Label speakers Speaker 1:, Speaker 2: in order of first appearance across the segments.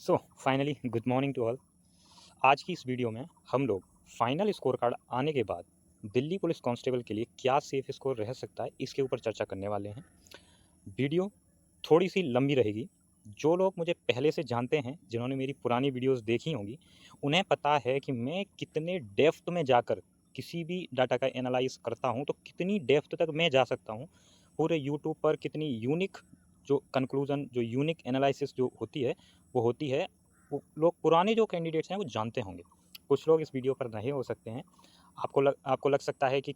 Speaker 1: So finally good morning to all. आज की इस वीडियो में हम लोग फाइनल स्कोर कार्ड आने के बाद दिल्ली पुलिस कांस्टेबल के लिए क्या सेफ स्कोर रह सकता है, इसके ऊपर चर्चा करने वाले हैं। वीडियो थोड़ी सी लंबी रहेगी। जो लोग मुझे पहले से जानते हैं, जिन्होंने मेरी पुरानी वीडियोस देखी होंगी, उन्हें पता है कि मैं कितने डेप्थ में जाकर किसी भी डाटा का एनालाइज करता हूं, तो कितनी डेप्थ तक मैं जा सकता हूं पूरे यूट्यूब पर। कितनी यूनिक जो कंक्लूजन, जो यूनिक एनालिसिस जो होती है, वो होती है। वो लोग, पुराने जो कैंडिडेट्स हैं, वो जानते होंगे। कुछ लोग इस वीडियो पर नहीं हो सकते हैं। आपको लग सकता है कि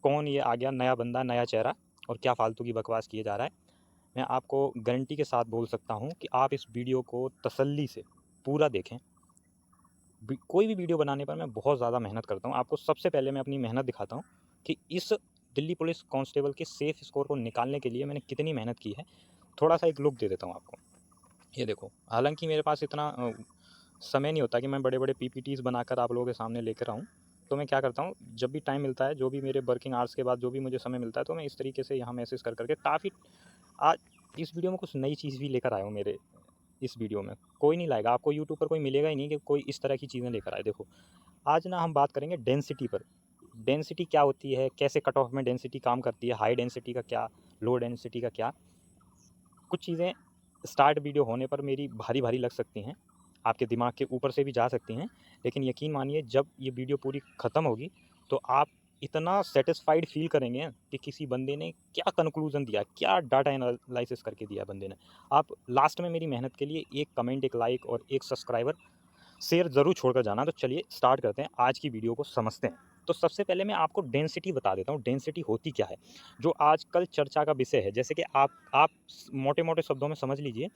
Speaker 1: कौन ये आ गया नया बंदा, नया चेहरा, और क्या फालतू की बकवास किए जा रहा है। मैं आपको गारंटी के साथ बोल सकता हूं कि आप इस वीडियो को तसल्ली से पूरा देखें। कोई भी वीडियो बनाने पर मैं बहुत ज़्यादा मेहनत करता हूं। आपको सबसे पहले मैं अपनी मेहनत दिखाता हूं कि इस दिल्ली पुलिस कांस्टेबल के सेफ स्कोर को निकालने के लिए मैंने कितनी मेहनत की है। थोड़ा सा एक लुक दे देता हूं आपको। ये देखो, हालांकि मेरे पास इतना समय नहीं होता कि मैं बड़े बड़े पीपीटीज बनाकर आप लोगों के सामने लेकर आऊँ। तो मैं क्या करता हूँ, जब भी टाइम मिलता है, जो भी मेरे वर्किंग आवर्स के बाद जो भी मुझे समय मिलता है, तो मैं इस तरीके से यहाँ मैसेज कर करके काफ़ी, आज इस वीडियो में कुछ नई चीज़ भी लेकर आया हूँ। मेरे इस वीडियो में कोई नहीं लाएगा, आपको यूट्यूब पर कोई मिलेगा ही नहीं कि कोई इस तरह की चीज़ें लेकर आए। देखो, आज ना हम बात करेंगे डेंसिटी पर। डेंसिटी क्या होती है, कैसे कट ऑफ में डेंसिटी काम करती है, हाई डेंसिटी का क्या, लो डेंसिटी का क्या। कुछ चीज़ें स्टार्ट वीडियो होने पर मेरी भारी भारी लग सकती हैं, आपके दिमाग के ऊपर से भी जा सकती हैं, लेकिन यकीन मानिए जब ये वीडियो पूरी ख़त्म होगी तो आप इतना सेटिस्फाइड फील करेंगे कि किसी बंदे ने क्या कंक्लूजन दिया, क्या डाटा एनालिसिस करके दिया बंदे ने। आप लास्ट में मेरी मेहनत के लिए एक कमेंट, एक लाइक और एक सब्सक्राइबर, शेयर ज़रूर छोड़कर जाना। तो चलिए स्टार्ट करते हैं, आज की वीडियो को समझते हैं। तो सबसे पहले मैं आपको डेंसिटी बता देता हूँ। डेंसिटी होती क्या है, जो आजकल चर्चा का विषय है। जैसे कि आप मोटे मोटे शब्दों में समझ लीजिए।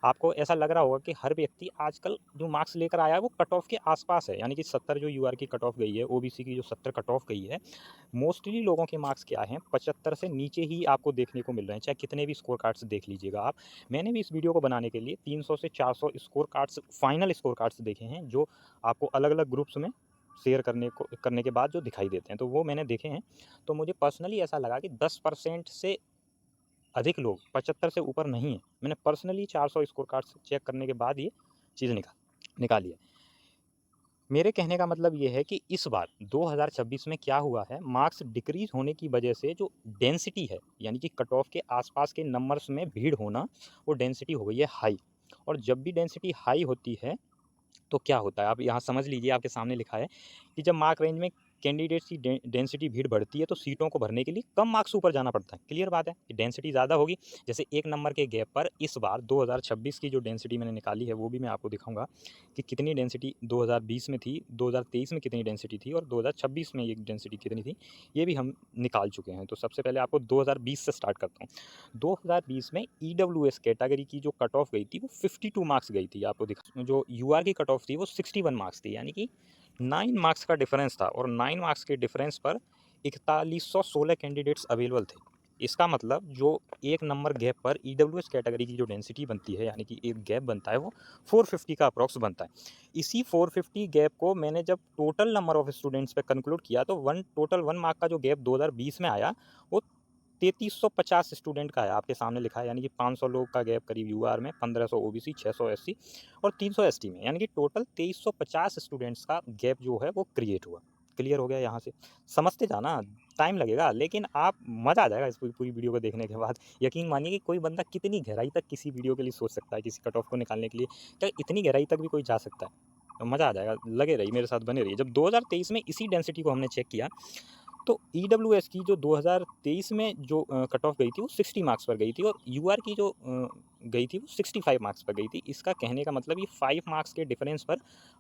Speaker 1: आपको ऐसा लग रहा होगा कि हर व्यक्ति आजकल जो मार्क्स लेकर आया है वो कट ऑफ के आसपास है, यानी कि 70 जो यूआर की कट ऑफ गई है, ओबीसी की जो 70 कट ऑफ गई है, मोस्टली लोगों के मार्क्स क्या हैं, 75 से नीचे ही आपको देखने को मिल रहे हैं, चाहे कितने भी स्कोर कार्ड्स देख लीजिएगा आप। मैंने भी इस वीडियो को बनाने के लिए 300 से 400 score cards, final score cards देखे हैं, जो आपको अलग अलग ग्रुप्स में शेयर करने के बाद जो दिखाई देते हैं, तो वो मैंने देखे हैं। तो मुझे पर्सनली ऐसा लगा कि 10% से अधिक लोग 75 से ऊपर नहीं है। मैंने पर्सनली 400 स्कोर कार्ड्स चेक करने के बाद ये चीज़ निकाली है। मेरे कहने का मतलब ये है कि इस बार 2026 में क्या हुआ है, मार्क्स डिक्रीज होने की वजह से जो डेंसिटी है, यानी कि कट ऑफ के आसपास के नंबर्स में भीड़ होना, वो डेंसिटी हो गई है हाई। और जब भी डेंसिटी हाई होती है तो क्या होता है, आप यहाँ समझ लीजिए, आपके सामने लिखा है कि जब मार्क रेंज में कैंडिडेट्स की डेंसिटी, भीड़ बढ़ती है, तो सीटों को भरने के लिए कम मार्क्स ऊपर जाना पड़ता है। क्लियर बात है कि डेंसिटी ज़्यादा होगी। जैसे एक नंबर के गैप पर इस बार 2026 की जो डेंसिटी मैंने निकाली है, वो भी मैं आपको दिखाऊंगा कि कितनी डेंसिटी 2020 में थी, 2023 में कितनी डेंसिटी थी, और 2026 में ये डेंसिटी कितनी थी, ये भी हम निकाल चुके हैं। तो सबसे पहले आपको 2020 से स्टार्ट करता हूँ। 2020 में ईडब्ल्यूएस कैटेगरी की जो कट ऑफ गई थी, वो 52 मार्क्स गई थी। आपको दिखा, जो यूआर की कट ऑफ थी वो 61 मार्क्स थी, यानी कि 9 मार्क्स का डिफरेंस था। और 9 मार्क्स के डिफरेंस पर 4116 कैंडिडेट्स अवेलेबल थे। इसका मतलब जो एक नंबर गैप पर ईडब्ल्यूएस कैटेगरी की जो डेंसिटी बनती है, यानी कि एक गैप बनता है, वो 450 का अप्रॉक्स बनता है। इसी 450 गैप को मैंने जब टोटल नंबर ऑफ स्टूडेंट्स पे कंक्लूड किया, तो टोटल 1 मार्क का जो गैप 2020 में आया, वो 3350 स्टूडेंट का है। आपके सामने लिखा है, यानी कि 500 लोग का गैप करीब यूआर में, 1500 ओबीसी, 600 एससी और 300 एसटी में, यानी कि टोटल 2350 स्टूडेंट्स का गैप जो है वो क्रिएट हुआ। क्लियर हो गया? यहाँ से समझते जाना, टाइम लगेगा, लेकिन आप मज़ा आ जाएगा इस पूरी वीडियो को देखने के बाद। यकीन मानिए कि कोई बंदा कितनी गहराई तक किसी वीडियो के लिए सोच सकता है, किसी कट ऑफ को निकालने के लिए, क्या इतनी गहराई तक भी कोई जा सकता है? तो मज़ा आ जाएगा, लगे रहिए मेरे साथ, बने रहिए। जब 2023 में इसी डेंसिटी को हमने चेक किया, तो ईडब्ल्यूएस की जो 2023 में जो कट ऑफ गई थी, वो 60 मार्क्स पर गई थी, और यूआर की जो गई थी, वो 65 मार्क्स पर गई थी। इसका कहने का मतलब, ये 5 मार्क्स के डिफरेंस पर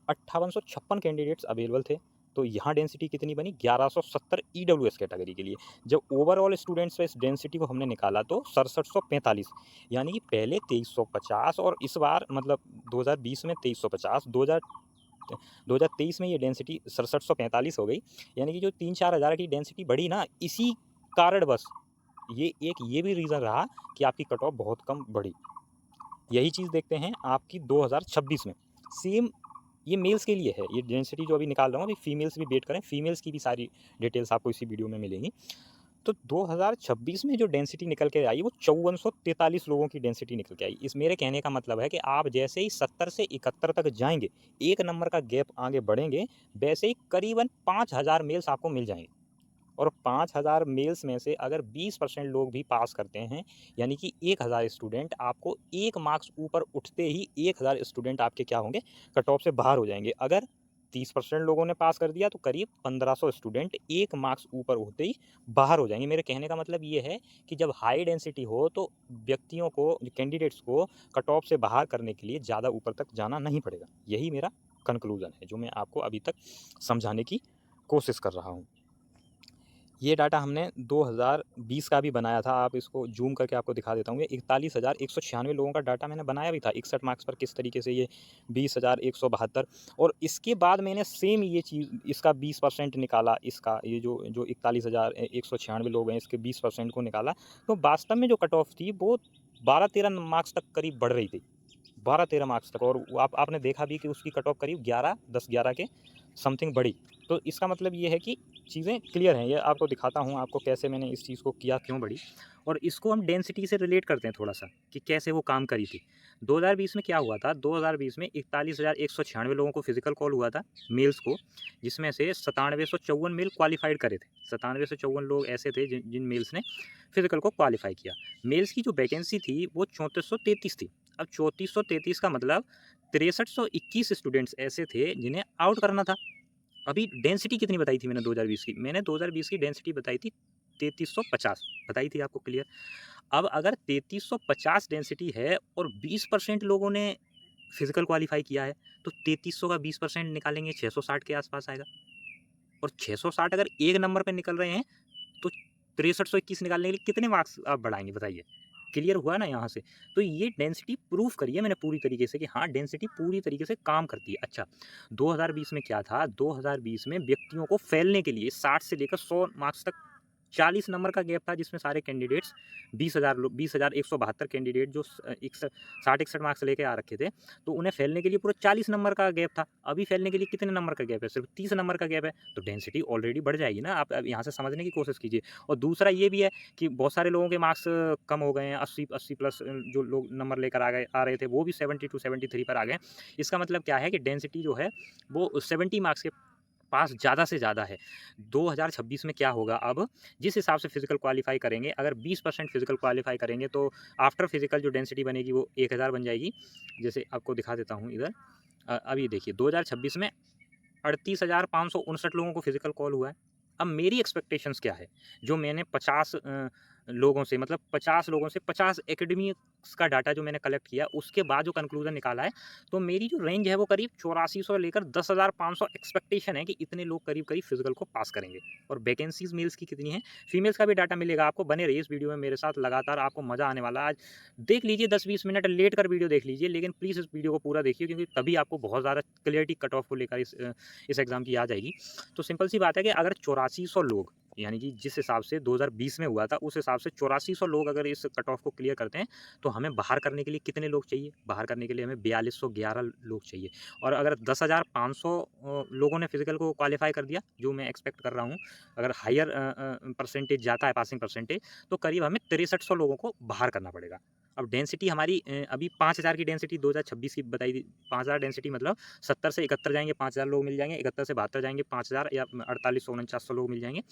Speaker 1: 5856 कैंडिडेट्स अवेलेबल थे। तो यहाँ डेंसिटी कितनी बनी? 1170 ईडब्ल्यूएस कैटेगरी के लिए। जब ओवरऑल स्टूडेंट्स पे इस डेंसिटी को हमने निकाला, तो 6745, यानी कि पहले 2350 और इस बार मतलब 2020 में 2350, 2023 में ये डेंसिटी 6745 हो गई। यानी कि जो 3-4 हज़ार की डेंसिटी बढ़ी ना, इसी कारण बस ये भी रीज़न रहा कि आपकी कट ऑफ बहुत कम बढ़ी। यही चीज़ देखते हैं आपकी 2026 में। सेम ये मेल्स के लिए है, ये डेंसिटी जो अभी निकाल रहा हूँ, अभी फीमेल्स भी वेट करें, फीमेल्स की भी सारी डिटेल्स आपको इसी वीडियो में मिलेंगी। तो 2026 में जो डेंसिटी निकल के आई वो 5443 लोगों की डेंसिटी निकल के आई। इस मेरे कहने का मतलब है कि आप जैसे ही 70 से 71 तक जाएंगे, 1 नंबर का गैप आगे बढ़ेंगे, वैसे ही करीबन 5000 मेल्स आपको मिल जाएंगे। और 5000 मेल्स में से अगर 20% लोग भी पास करते हैं, यानी कि 1000 स्टूडेंट, आपको 1 मार्क्स ऊपर उठते ही 1000 स्टूडेंट आपके क्या होंगे, कट ऑफ से बाहर हो जाएंगे। अगर 30% लोगों ने पास कर दिया तो करीब 1500 स्टूडेंट 1 मार्क्स ऊपर होते ही बाहर हो जाएंगे। मेरे कहने का मतलब ये है कि जब हाई डेंसिटी हो तो व्यक्तियों को, कैंडिडेट्स को कट ऑफ से बाहर करने के लिए ज़्यादा ऊपर तक जाना नहीं पड़ेगा। यही मेरा कंक्लूजन है जो मैं आपको अभी तक समझाने की कोशिश कर रहा हूँ। ये डाटा हमने 2020 का भी बनाया था। आप इसको जूम करके आपको दिखा देता हूँ। 41,196 लोगों का डाटा मैंने बनाया भी था 61 मार्क्स पर, किस तरीके से ये 20,172। और इसके बाद मैंने सेम ये चीज़, इसका 20% निकाला, इसका ये जो 41,196 लोग हैं इसके 20% को निकाला, तो वास्तव में जो कट ऑफ थी वो 12-13 मार्क्स तक करीब बढ़ रही थी, 12-13 मार्क्स तक। और आपने देखा भी कि उसकी कट ऑफ करीब 10-11 के समथिंग बढ़ी। तो इसका मतलब ये है कि चीज़ें क्लियर हैं। ये आपको दिखाता हूँ आपको कैसे मैंने इस चीज़ को किया, क्यों बढ़ी। और इसको हम डेंसिटी से रिलेट करते हैं थोड़ा सा कि कैसे वो काम करी थी। 2020 में क्या हुआ था, 2020 में 41,196 लोगों को फिजिकल कॉल हुआ था, मेल्स को, जिसमें से 9754 मेल क्वालिफाइड करे थे। 9754 लोग ऐसे थे जिन मेल्स ने फिजिकल को क्वालिफाई किया। मेल्स की जो वैकेंसी थी वो 3433 थी। अब 3433 का मतलब 6321 स्टूडेंट्स ऐसे थे जिन्हें आउट करना था। अभी डेंसिटी कितनी बताई थी मैंने 2020 की? मैंने 2020 की डेंसिटी बताई थी 3350 बताई थी आपको, क्लियर। अब अगर 3350 डेंसिटी है और 20% लोगों ने फिजिकल क्वालिफाई किया है, तो 3300 का 20% निकालेंगे 660 के आसपास आएगा। और 660 अगर एक नंबर पे निकल रहे हैं तो 6321 निकालने के लिए कितने मार्क्स आप बढ़ाएंगे, बताइए। क्लियर हुआ ना यहाँ से? तो ये डेंसिटी प्रूफ करी है मैंने पूरी तरीके से कि हाँ, डेंसिटी पूरी तरीके से काम करती है। अच्छा, 2020 में क्या था, 2020 में व्यक्तियों को फैलने के लिए 60 से लेकर 100 मार्क्स तक 40 नंबर का गैप था, जिसमें सारे कैंडिडेट्स 20,172 कैंडिडेट जो 60-61 मार्क्स लेके आ रखे थे, तो उन्हें फैलने के लिए पूरा 40 नंबर का गैप था। अभी फैलने के लिए कितने नंबर का गैप है? सिर्फ 30 नंबर का गैप है। तो डेंसिटी ऑलरेडी बढ़ जाएगी ना। आप यहाँ से समझने की कोशिश कीजिए। और दूसरा ये भी है कि बहुत सारे लोगों के मार्क्स कम हो गए हैं, 80 प्लस जो लोग नंबर लेकर आ रहे थे वो भी 72-73 पर आ गए। इसका मतलब क्या है कि डेंसिटी जो है वो 70 मार्क्स के पास ज़्यादा से ज़्यादा है। 2026 में क्या होगा, अब जिस हिसाब से फिजिकल क्वालिफाई करेंगे, अगर 20% फिजिकल क्वालिफाई करेंगे तो आफ्टर फिजिकल जो डेंसिटी बनेगी वो 1000 बन जाएगी। जैसे आपको दिखा देता हूँ इधर। अभी देखिए 2026 में 38,559 लोगों को फिजिकल कॉल हुआ है। अब मेरी एक्सपेक्टेशंस क्या है, जो मैंने 50 लोगों से, मतलब 50 लोगों से 50 एकेडमिक्स का डाटा जो मैंने कलेक्ट किया, उसके बाद जो कंक्लूजन निकाला है, तो मेरी जो रेंज है वो करीब 8400 लेकर 10,500 एक्सपेक्टेशन है कि इतने लोग करीब करीब फिजिकल को पास करेंगे। और वैकेंसीज मेल्स की कितनी है, फीमेल्स का भी डाटा मिलेगा आपको। बने रहिए इस वीडियो में मेरे साथ, लगातार आपको मज़ा आने वाला है। आज देख लीजिए 10-20 मिनट लेट कर वीडियो देख लीजिए, लेकिन प्लीज़ इस वीडियो को पूरा देखिए, क्योंकि तभी आपको बहुत ज़्यादा क्लियरिटी कट ऑफ को लेकर इस एग्ज़ाम की आ जाएगी। तो सिंपल सी बात है कि अगर 8400 लोग, यानी कि जिस हिसाब से 2020 में हुआ था उस हिसाब से 8400 लोग अगर इस कट ऑफ को क्लियर करते हैं, तो हमें बाहर करने के लिए कितने लोग चाहिए? बाहर करने के लिए हमें 4211 लोग चाहिए। और अगर 10,500 लोगों ने फिजिकल को क्वालिफाई कर दिया, जो मैं एक्सपेक्ट कर रहा हूँ, अगर हायर परसेंटेज जाता है, पासिंग परसेंटेज, तो करीब हमें 6300 लोगों को बाहर करना पड़ेगा। अब डेंसिटी हमारी अभी 5000 की डेंसिटी 2026 की बताई थी। 5000 डेंसिटी मतलब 70 से 71 जाएंगे 5000 लोग मिल जाएंगे, 71 से 72 जाएंगे 5000, या 4800-4900 लोग मिल जाएंगे।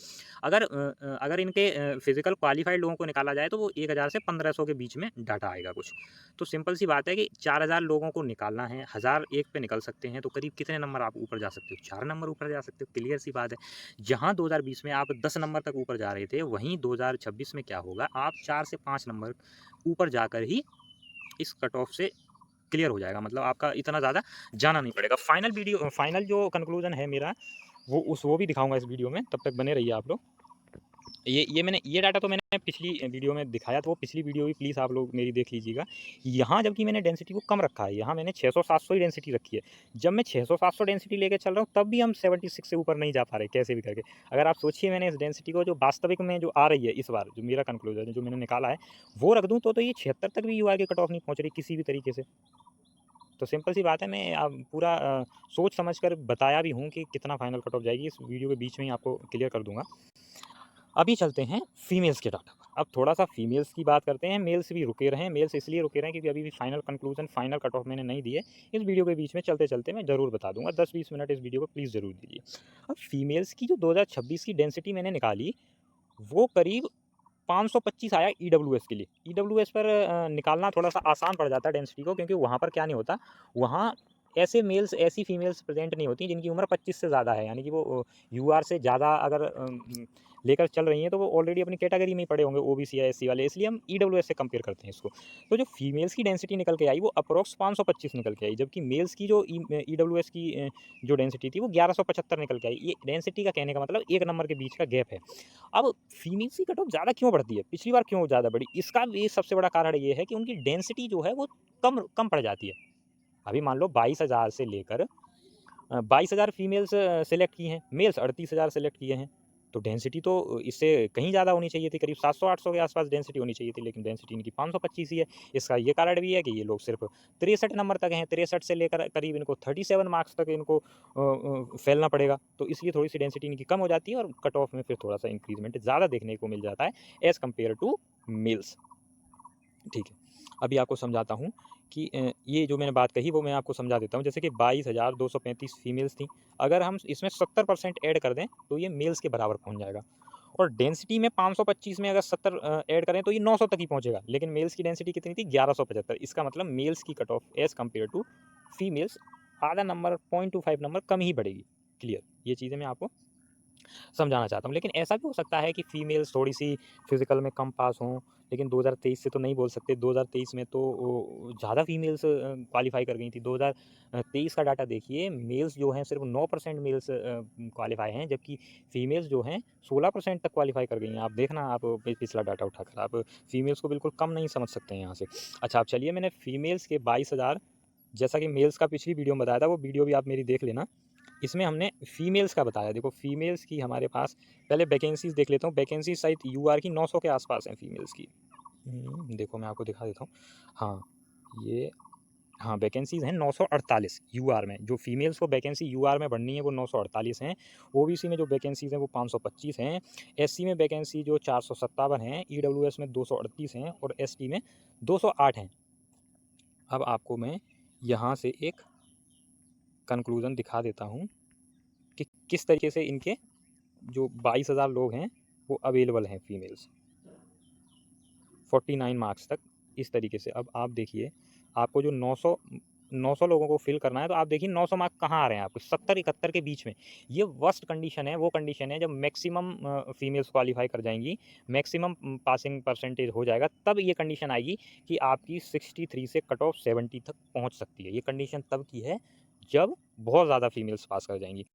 Speaker 1: अगर इनके फिजिकल क्वालिफाइड लोगों को निकाला जाए तो वो 1000 से 1500 के बीच में डाटा आएगा कुछ। तो सिंपल सी बात है कि 4000 लोगों को निकालना है, 1000 एक पे निकल सकते हैं, तो करीब कितने नंबर आप ऊपर जा सकते हो? 4 नंबर ऊपर जा सकते हो। क्लियर सी बात है। जहाँ 2020 में आप 10 नंबर तक ऊपर जा रहे थे, वहीं 2026 में क्या होगा, आप 4 से 5 नंबर ऊपर जाकर ही इस कट ऑफ से क्लियर हो जाएगा। मतलब आपका इतना ज़्यादा जाना नहीं पड़ेगा। फाइनल जो कंक्लूजन है मेरा, वो भी दिखाऊंगा इस वीडियो में। तब तक बने रहिए आप लोग। ये डाटा तो मैंने पिछली वीडियो में दिखाया, तो वो पिछली वीडियो भी प्लीज़ आप लोग मेरी देख लीजिएगा। यहाँ जबकि मैंने डेंसिटी को कम रखा है, यहाँ मैंने 600-700 ही डेंसिटी रखी है। जब मैं 600-700 डेंसिटी लेके चल रहा हूँ तब भी हम 76 से ऊपर नहीं जा पा रहे, कैसे भी करके। अगर आप सोचिए, मैंने इस डेंसिटी को जो वास्तविक में जो आ रही है इस बार, जो मेरा कंक्लूजन है, जो मैंने निकाला है, वो रख दूँ तो ये 76 तक भी यूआर की कट ऑफ नहीं पहुँच रही किसी भी तरीके से। तो सिंपल सी बात है, मैं अब पूरा सोच समझ कर बताया भी हूँ कि कितना फाइनल कट ऑफ जाएगी। इस वीडियो के बीच में ही आपको क्लियर कर दूँगा। अभी चलते हैं फीमेल्स के डाटा पर। अब थोड़ा-सा फीमेल्स की बात करते हैं, मेल्स भी रुके रहे हैं। मेल्स इसलिए रुके रहे हैं क्योंकि अभी भी final conclusion, final cut off मैंने नहीं दी है। इस वीडियो के बीच में चलते-चलते मैं ज़रूर बता दूँगा। 10-20 मिनट इस वीडियो को प्लीज़ ज़रूर दीजिए। अब फीमेल्स की जो 2026 की डेंसिटी मैंने निकाली, वो करीब 525 आया ईडब्ल्यूएस के लिए। ईडब्ल्यूएस पर निकालना थोड़ा-सा आसान पड़ जाता है डेंसिटी को, क्योंकि वहाँ पर क्या नहीं होता, वहाँ ऐसे मेल्स, ऐसी फीमेल्स प्रेज़ेंट नहीं होती जिनकी उम्र 25 से ज़्यादा है। यानी कि वो यूआर से ज़्यादा अगर लेकर चल रही हैं, तो वो ऑलरेडी अपनी कैटेगरी में ही पड़े होंगे, ओबीसी या एससी वाले, इसलिए हम ईडब्ल्यूएस से कंपेयर करते हैं इसको। तो जो फीमेल्स की डेंसिटी निकल के आई वो अप्रॉक्स 525 निकल के आई, जबकि मेल्स की जो ईडब्ल्यूएस की जो डेंसिटी थी वो 1175 निकल के आई। ये डेंसिटी का कहने का मतलब 1 नंबर के बीच का गैप है। अब फीमेल्स की कट ऑफ ज़्यादा क्यों बढ़ती है? पिछली बार क्यों ज़्यादा बढ़ी? इसका भी सबसे बड़ा कारण ये है कि उनकी डेंसिटी जो है वो कम कम पड़ जाती है। अभी मान लो 22,000 से लेकर 22,000 फीमेल्स सेलेक्ट की हैं, मेल्स 38,000 सेलेक्ट किए हैं। तो डेंसिटी तो इससे कहीं ज़्यादा होनी चाहिए थी, करीब 700-800 के आसपास डेंसिटी होनी चाहिए थी, लेकिन डेंसिटी इनकी 525 ही है। इसका ये कारण भी है कि ये लोग सिर्फ 63 नंबर तक हैं, 63 से लेकर करीब इनको 37 मार्क्स तक इनको फैलना पड़ेगा। तो इसलिए थोड़ी-सी डेंसिटी इनकी कम हो जाती है और कट ऑफ में फिर थोड़ा-सा इंक्रीज़मेंट ज़्यादा देखने को मिल जाता है एज़ कम्पेयर टू मेल्स। ठीक है। अभी आपको समझाता हूँ कि ये जो मैंने बात कही वो मैं आपको समझा देता हूँ। जैसे कि 22,235 फीमेल्स थीं, अगर हम इसमें 70% ऐड कर दें तो ये मेल्स के बराबर पहुँच जाएगा। और डेंसिटी में 525 में अगर 70 ऐड करें तो ये 900 तक ही पहुँचेगा। लेकिन मेल्स की डेंसिटी कितनी थी? 1175। इसका मतलब मेल्स की cut off as compare to females आधा नंबर, 0.25 नंबर कम ही बढ़ेगी। क्लियर? ये चीज़ें मैं आपको समझाना चाहता हूँ। लेकिन ऐसा भी हो सकता है कि फीमेल्स थोड़ी-सी फिज़िकल में कम पास हों, लेकिन 2023 से तो नहीं बोल सकते। 2023 में तो ज़्यादा फीमेल्स क्वालीफ़ाई कर गई थी। 2023 का डाटा देखिए, मेल्स जो हैं सिर्फ़ 9% मेल्स क्वालीफ़ाई हैं, जबकि फीमेल्स जो हैं 16% तक क्वालीफ़ाई कर गई हैं। आप देखना, आप पिछला डाटा उठाकर आप फीमेल्स को बिल्कुल कम नहीं समझ सकते हैं यहाँ से। अच्छा, अब चलिए, मैंने फीमेल्स के 22,000, जैसा कि मेल्स का पिछली वीडियो में बताया था, वो वीडियो भी आप मेरी देख लेना। इसमें हमने फीमेल्स का बताया। देखो, फीमेल्स की हमारे पास पहले वैकेंसीज़ देख लेता हूँ। वैकेंसीज़ शायद यूआर की 900 के आसपास हैं फीमेल्स की। देखो मैं आपको दिखा देता हूँ। हाँ, ये हाँ, वैकेंसीज़ हैं 948 यूआर में। जो फीमेल्स को वैकेंसी यूआर में भरनी है वो 948 हैं। ओबीसी में जो वैकेंसीज़ हैं वो 525 हैं। एससी में वैकेंसी जो 457 हैं, ईडब्ल्यूएस में 238 हैं और एसटी में 208 हैं। अब आपको मैं यहाँ से एक कंक्लूज़न दिखा देता हूँ कि किस तरीके से इनके जो 22,000 लोग हैं वो अवेलेबल हैं फीमेल्स, 49 मार्क्स तक, इस तरीके से। अब आप देखिए, आपको जो 900 लोगों को फिल करना है, तो आप देखिए 900 मार्क्स कहाँ आ रहे हैं आपको, 70-71 के बीच में। ये वर्स्ट कंडीशन है, वो कंडीशन है जब मैक्सिमम फीमेल्स क्वालीफाई कर जाएंगी, मैक्सिमम पासिंग परसेंटेज हो जाएगा, तब ये कंडीशन आएगी कि आपकी 63 से कट ऑफ 70 तक पहुँच सकती है। ये कंडीशन तब की है जब बहुत ज़्यादा फीमेल्स पास कर जाएंगी।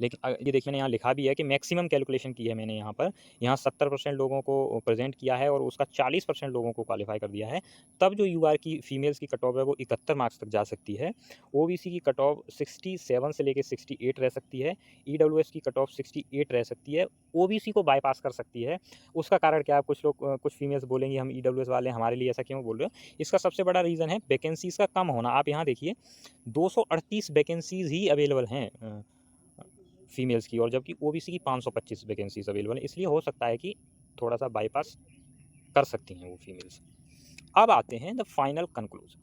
Speaker 1: लेकिन ये देखिए, मैंने यहाँ लिखा भी है कि मैक्सिमम कैलकुलेशन की है मैंने यहाँ पर। यहाँ 70% लोगों को प्रेज़ेंट किया है और उसका 40% लोगों को क्वालीफ़ाई कर दिया है। तब जो यूआर की फीमेल्स की कट ऑफ है वो 71 मार्क्स तक जा सकती है। ओबीसी की कट ऑफ 67 से लेके 68 रह सकती है। ईडब्ल्यूएस की कट ऑफ 68 रह सकती है। ओबीसी को बायपास कर सकती है। उसका कारण क्या है? कुछ लोग कुछ फीमेल्स बोलेंगी हम ईडब्ल्यूएस वाले हैं, हमारे लिए ऐसा क्यों बोल रहे हो? इसका सबसे बड़ा रीज़न है वैकेंसीज़ का कम होना। आप यहाँ देखिए, 238 वैकेंसीज़ ही अवेलेबल हैं फीमेल्स की, और जबकि ओबीसी की 525 वैकेंसीज अवेलेबल है। इसलिए हो सकता है कि थोड़ा-सा बाईपास कर सकती हैं वो फीमेल्स। अब आते हैं द फाइनल कंक्लूजन।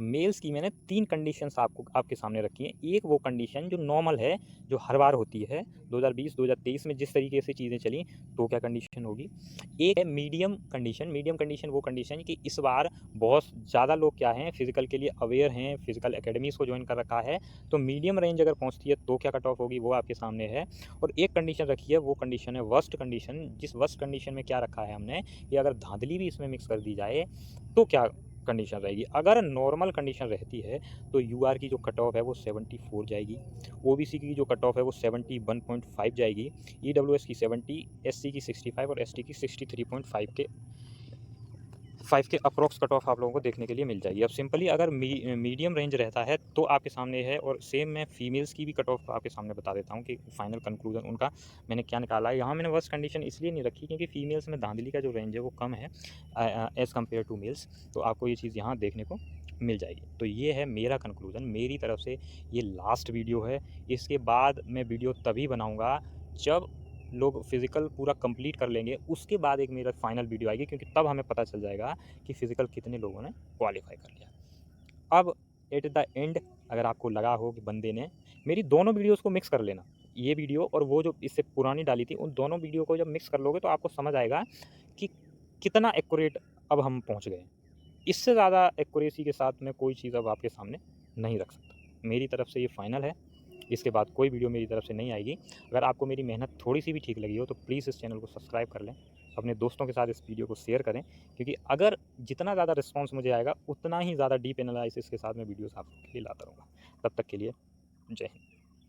Speaker 1: मेल्स की मैंने 3 कंडीशंस आपको आपके सामने रखी हैं। एक वो कंडीशन जो नॉर्मल है, जो हर बार होती है, 2020-2023 में जिस तरीके से चीज़ें चली, तो क्या कंडीशन होगी। एक है मीडियम कंडीशन। मीडियम कंडीशन वो कंडीशन कि इस बार बहुत ज़्यादा लोग क्या हैं, फिज़िकल के लिए अवेयर हैं, फिज़िकल एकेडमीज़ को जॉइन कर रखा है, तो मीडियम रेंज अगर पहुँचती है तो क्या कट ऑफ होगी, वो आपके सामने है। और एक कंडीशन रखी है, वो कंडीशन है वर्स्ट कंडीशन। जिस वर्स्ट कंडीशन में क्या रखा है हमने, कि अगर धांधली भी इसमें मिक्स कर दी जाए तो क्या कंडीशन रहेगी। अगर नॉर्मल कंडीशन रहती है तो यूआर की जो कट ऑफ है वो 74 जाएगी, ओबीसी की जो कट ऑफ है वो 71.5 जाएगी, ईडब्ल्यूएस की 70, एससी की 65 और एसटी की 63.5 के अप्रॉक्स कट ऑफ आप लोगों को देखने के लिए मिल जाएगी। अब सिंपली अगर मीडियम रेंज रहता है तो आपके सामने है, और सेम मैं फीमेल्स की भी कट ऑफ आपके सामने बता देता हूँ कि फाइनल कंक्लूजन उनका मैंने क्या निकाला है। यहाँ मैंने वर्स्ट कंडीशन इसलिए नहीं रखी क्योंकि फीमेल्स में धांधली का जो रेंज है वो कम है एज़ कम्पेयर टू मेल्स, तो आपको ये चीज़ यहाँ देखने को मिल जाएगी। तो ये है मेरा कंक्लूजन, मेरी तरफ से ये लास्ट वीडियो है। इसके बाद मैं वीडियो तभी बनाऊँगा जब लोग फिज़िकल पूरा कंप्लीट कर लेंगे, उसके बाद एक मेरा फाइनल वीडियो आएगी, क्योंकि तब हमें पता चल जाएगा कि फिज़िकल कितने लोगों ने क्वालीफाई कर लिया। अब एट द एंड अगर आपको लगा हो कि बंदे ने मेरी दोनों वीडियोज़ को मिक्स कर लेना, ये वीडियो और वो जो इससे पुरानी डाली थी, उन दोनों वीडियो को जब मिक्स कर लोगे तो आपको समझ आएगा कि कितना एक्यूरेट अब हम पहुँच गए हैं। इससे ज़्यादा एक्यूरेसी के साथ मैं कोई चीज़ अब आपके सामने नहीं रख सकता। मेरी तरफ से ये फाइनल है, इसके बाद कोई वीडियो मेरी तरफ से नहीं आएगी। अगर आपको मेरी मेहनत थोड़ी-सी भी ठीक लगी हो तो प्लीज़ इस चैनल को सब्सक्राइब कर लें। अपने दोस्तों के साथ इस वीडियो को शेयर करें, क्योंकि अगर जितना ज़्यादा रिस्पॉन्स मुझे आएगा, उतना ही ज़्यादा डीप एनालिसिस के साथ मैं वीडियोज़ आपके लिए लाता रहूँगा। तब तक के लिए जय हिंद।